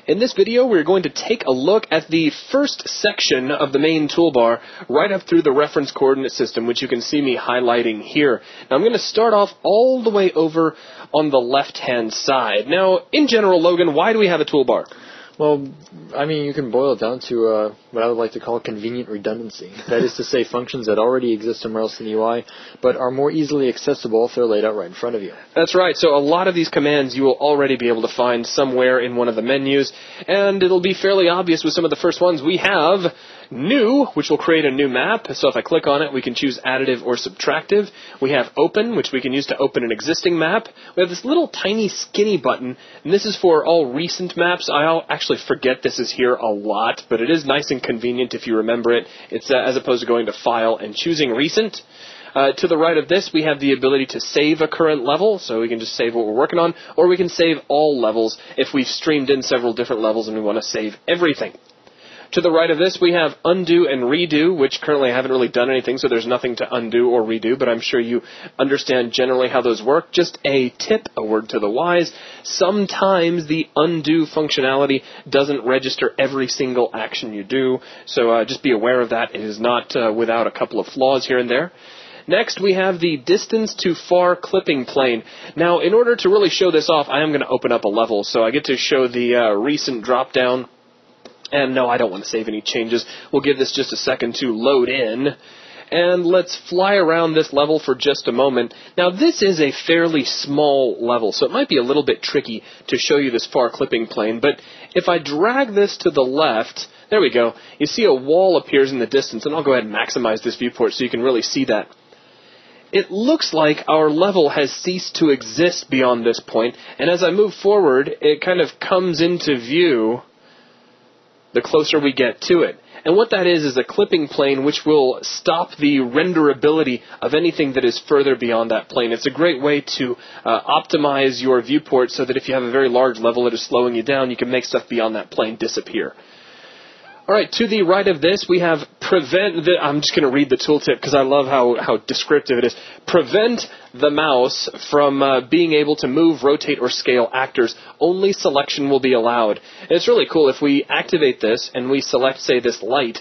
In this video, we're going to take a look at the first section of the main toolbar, right up through the reference coordinate system, which you can see me highlighting here. Now, I'm going to start off all the way over on the left-hand side. Now, in general, Logan, why do we have a toolbar? Well, I mean, you can boil it down to what I would like to call convenient redundancy. That is to say, functions that already exist somewhere else in the UI, but are more easily accessible if they're laid out right in front of you. That's right. So a lot of these commands you will already be able to find somewhere in one of the menus, and it'll be fairly obvious with some of the first ones. We have New, which will create a new map. So if I click on it, we can choose additive or subtractive. We have Open, which we can use to open an existing map. We have this little tiny skinny button, and this is for all recent maps. I'll actually forget this is here a lot, but it is nice and convenient if you remember it. It's as opposed to going to File and choosing Recent. To the right of this, we have the ability to save a current level, so we can just save what we're working on, or we can save all levels if we've streamed in several different levels and we want to save everything. To the right of this, we have Undo and Redo, which currently I haven't really done anything, so there's nothing to undo or redo, but I'm sure you understand generally how those work. Just a tip, a word to the wise. Sometimes the undo functionality doesn't register every single action you do, so just be aware of that. It is not without a couple of flaws here and there. Next, we have the distance to far clipping plane. Now, in order to really show this off, I am going to open up a level, so I get to show the recent drop-down. And no, I don't want to save any changes. We'll give this just a second to load in. And let's fly around this level for just a moment. Now, this is a fairly small level, so it might be a little bit tricky to show you this far clipping plane. But if I drag this to the left, there we go. You see a wall appears in the distance, and I'll go ahead and maximize this viewport so you can really see that. It looks like our level has ceased to exist beyond this point, and as I move forward, it kind of comes into view the closer we get to it. And what that is a clipping plane which will stop the renderability of anything that is further beyond that plane. It's a great way to optimize your viewport so that if you have a very large level that is slowing you down, you can make stuff beyond that plane disappear. All right, to the right of this, we have prevent. I'm just going to read the tooltip because I love how descriptive it is. Prevent the mouse from being able to move, rotate, or scale actors. Only selection will be allowed. And it's really cool. If we activate this and we select, say, this light,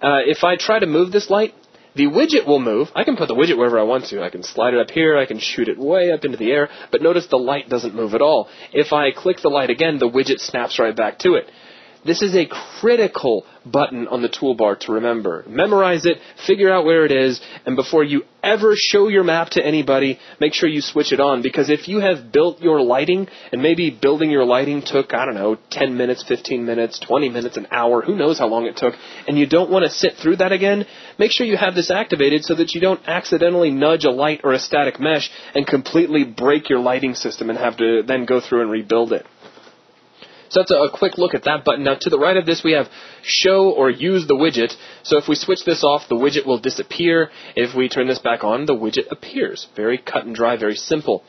if I try to move this light, the widget will move. I can put the widget wherever I want to. I can slide it up here. I can shoot it way up into the air. But notice the light doesn't move at all. If I click the light again, the widget snaps right back to it. This is a critical button on the toolbar to remember. Memorize it, figure out where it is, and before you ever show your map to anybody, make sure you switch it on. Because if you have built your lighting, and maybe building your lighting took, 10 minutes, 15 minutes, 20 minutes, an hour, who knows how long it took, and you don't want to sit through that again, make sure you have this activated so that you don't accidentally nudge a light or a static mesh and completely break your lighting system and have to then go through and rebuild it. So that's a quick look at that button. Now, to the right of this, we have Show or Use the Widget. So if we switch this off, the widget will disappear. If we turn this back on, the widget appears. Very cut and dry, very simple.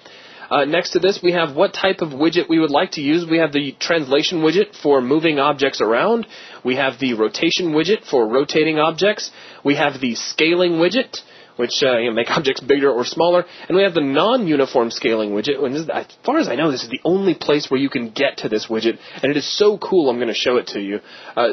Next to this, we have what type of widget we would like to use. We have the translation widget for moving objects around. We have the rotation widget for rotating objects. We have the scaling widget, which make objects bigger or smaller. And we have the non-uniform scaling widget. And this, as far as I know, this is the only place where you can get to this widget. And it is so cool, I'm going to show it to you.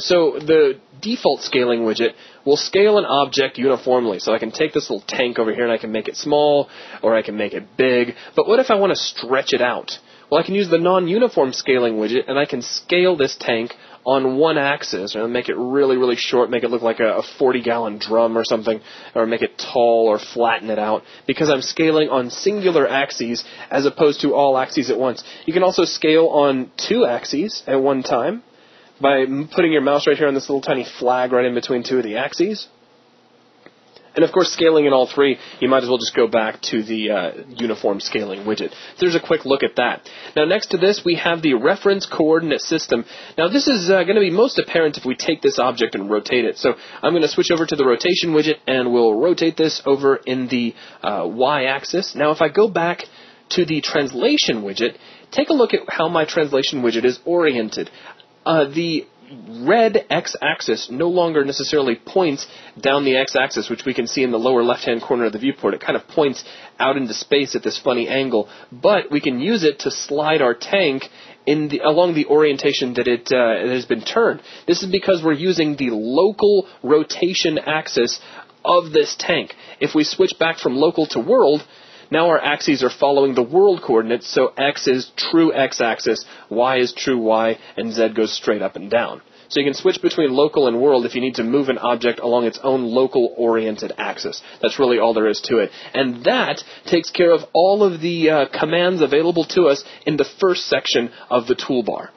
So the default scaling widget will scale an object uniformly. So I can take this little tank over here and I can make it small, or I can make it big. But what if I want to stretch it out? Well, I can use the non-uniform scaling widget, and I can scale this tank on one axis, and make it really, really short, make it look like a 40-gallon drum or something, or make it tall or flatten it out, because I'm scaling on singular axes as opposed to all axes at once. You can also scale on two axes at one time by putting your mouse right here on this little tiny flag right in between two of the axes. And, of course, scaling in all three, you might as well just go back to the uniform scaling widget. So there's a quick look at that. Now, next to this, we have the reference coordinate system. Now, this is going to be most apparent if we take this object and rotate it. So I'm going to switch over to the rotation widget, and we'll rotate this over in the y-axis. Now, if I go back to the translation widget, take a look at how my translation widget is oriented. The red x-axis no longer necessarily points down the x-axis, which we can see in the lower left-hand corner of the viewport. It kind of points out into space at this funny angle, but we can use it to slide our tank along the orientation that it has been turned. This is because we're using the local rotation axis of this tank. If we switch back from local to world, now our axes are following the world coordinates, so X is true X-axis, Y is true Y, and Z goes straight up and down. So you can switch between local and world if you need to move an object along its own local-oriented axis. That's really all there is to it. And that takes care of all of the commands available to us in the first section of the toolbar.